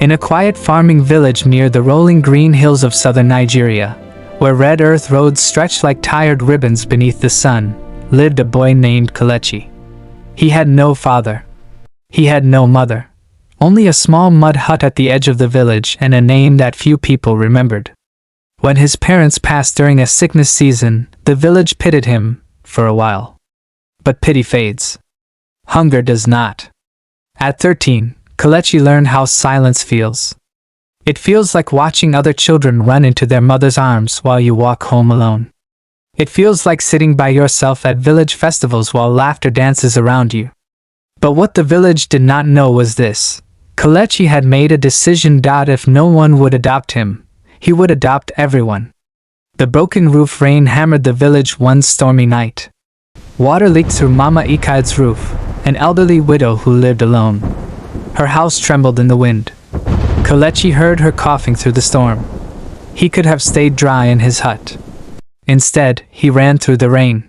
In a quiet farming village near the rolling green hills of southern Nigeria, where red earth roads stretched like tired ribbons beneath the sun, lived a boy named Kelechi. He had no father. He had no mother. Only a small mud hut at the edge of the village and a name that few people remembered. When his parents passed during a sickness season, the village pitied him for a while. But pity fades. Hunger does not. At 13, Kelechi learned how silence feels. It feels like watching other children run into their mother's arms while you walk home alone. It feels like sitting by yourself at village festivals while laughter dances around you. But what the village did not know was this. Kelechi had made a decision that if no one would adopt him, he would adopt everyone. The broken roof rain hammered the village one stormy night. Water leaked through Mama Ikaid's roof, an elderly widow who lived alone. Her house trembled in the wind. Kelechi heard her coughing through the storm. He could have stayed dry in his hut. Instead, he ran through the rain.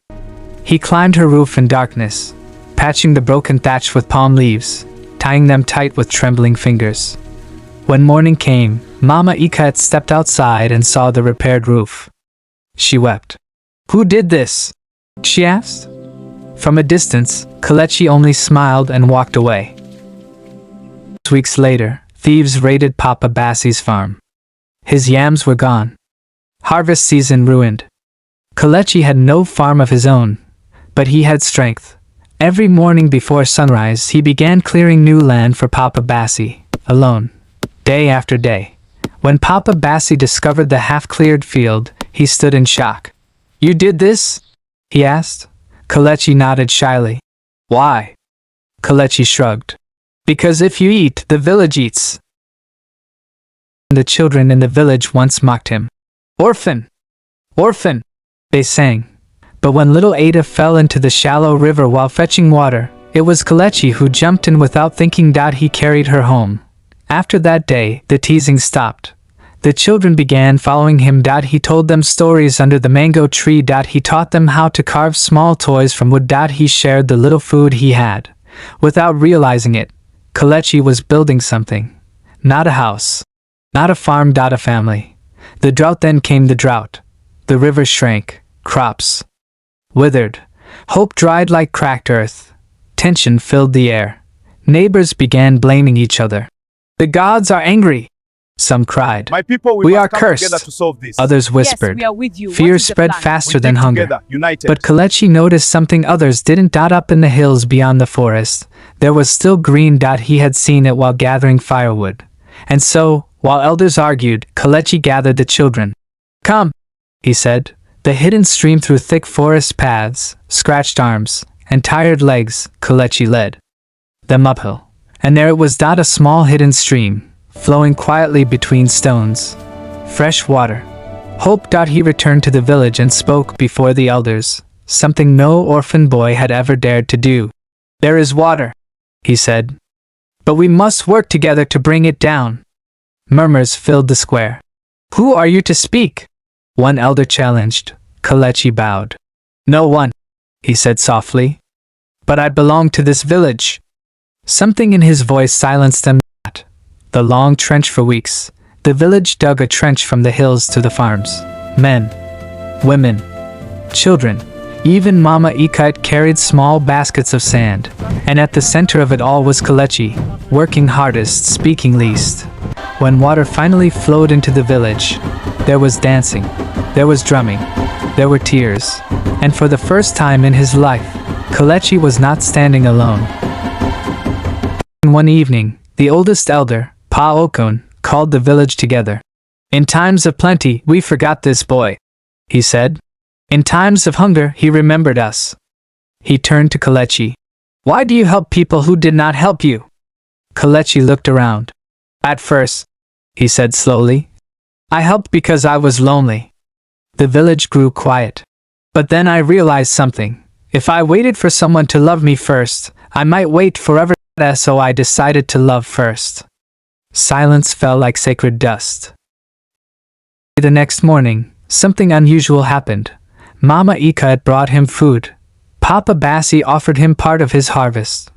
He climbed her roof in darkness, patching the broken thatch with palm leaves, tying them tight with trembling fingers. When morning came, Mama Ikaid stepped outside and saw the repaired roof. She wept. "Who did this?" she asked. From a distance, Kelechi only smiled and walked away. Weeks later, thieves raided Papa Bassi's farm. His yams were gone. Harvest season ruined. Kelechi had no farm of his own, but he had strength. Every morning before sunrise, he began clearing new land for Papa Bassi, alone. Day after day. When Papa Bassi discovered the half-cleared field, he stood in shock. "You did this?" he asked. Kelechi nodded shyly. "Why?" Kelechi shrugged. "Because if you eat, the village eats." The children in the village once mocked him. "Orphan! Orphan!" they sang. But when little Ada fell into the shallow river while fetching water, it was Kelechi who jumped in without thinking that he carried her home. After that day, the teasing stopped. The children began following him. He told them stories under the mango tree. He taught them how to carve small toys from wood. He shared the little food he had. Without realizing it, Kelechi was building something. Not a house. Not a farm. A family. The drought. Then came the drought. The river shrank. Crops withered. Hope dried like cracked earth. Tension filled the air. Neighbors began blaming each other. "The gods are angry," some cried. "My people, we must are come cursed," together to solve this. others whispered. Yes, we are with you. Fear What is the spread plan? faster We than dig hunger. together, united. But Kelechi noticed something others didn't. Up in the hills beyond the forest, there was still green. He had seen it while gathering firewood. And so, while elders argued, Kelechi gathered the children. "Come," he said. The hidden stream through thick forest paths, scratched arms, and tired legs, Kelechi led them uphill. And there it was. A small hidden stream, flowing quietly between stones. Fresh water. Hope. He returned to the village and spoke before the elders, something no orphan boy had ever dared to do. "There is water," he said. "But we must work together to bring it down." Murmurs filled the square. "Who are you to speak?" one elder challenged. Kelechi bowed. "No one," he said softly. "But I belong to this village." Something in his voice silenced them. The long trench for weeks. The village dug a trench from the hills to the farms. Men, women, children. Even Mama Ikaid carried small baskets of sand. And at the center of it all was Kelechi, working hardest, speaking least. When water finally flowed into the village, there was dancing, there was drumming, there were tears. And for the first time in his life, Kelechi was not standing alone. One evening, the oldest elder, Pa Okon, called the village together. "In times of plenty, we forgot this boy," he said. "In times of hunger, he remembered us." He turned to Kelechi. "Why do you help people who did not help you?" Kelechi looked around. "At first," he said slowly, "I helped because I was lonely." The village grew quiet. "But then I realized something. If I waited for someone to love me first, I might wait forever. So I decided to love first." Silence fell like sacred dust. The next morning, something unusual happened. Mama Ikaid brought him food. Papa Bassi offered him part of his harvest.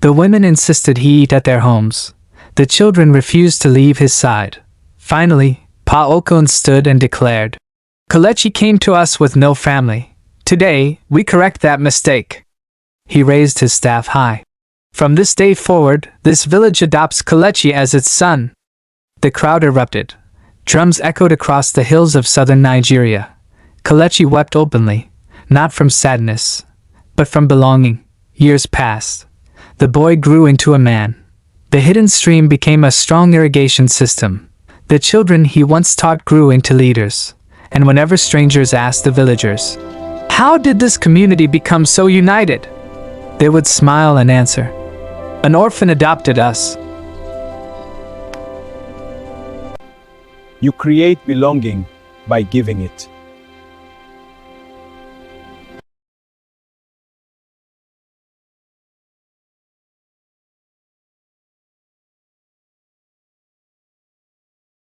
The women insisted he eat at their homes. The children refused to leave his side. Finally, Pa Okon stood and declared, "Kelechi came to us with no family. Today, we correct that mistake." He raised his staff high. "From this day forward, this village adopts Kelechi as its son." The crowd erupted. Drums echoed across the hills of southern Nigeria. Kelechi wept openly, not from sadness, but from belonging. Years passed. The boy grew into a man. The hidden stream became a strong irrigation system. The children he once taught grew into leaders. And whenever strangers asked the villagers, "How did this community become so united?" they would smile and answer, "An orphan adopted us." You create belonging by giving it.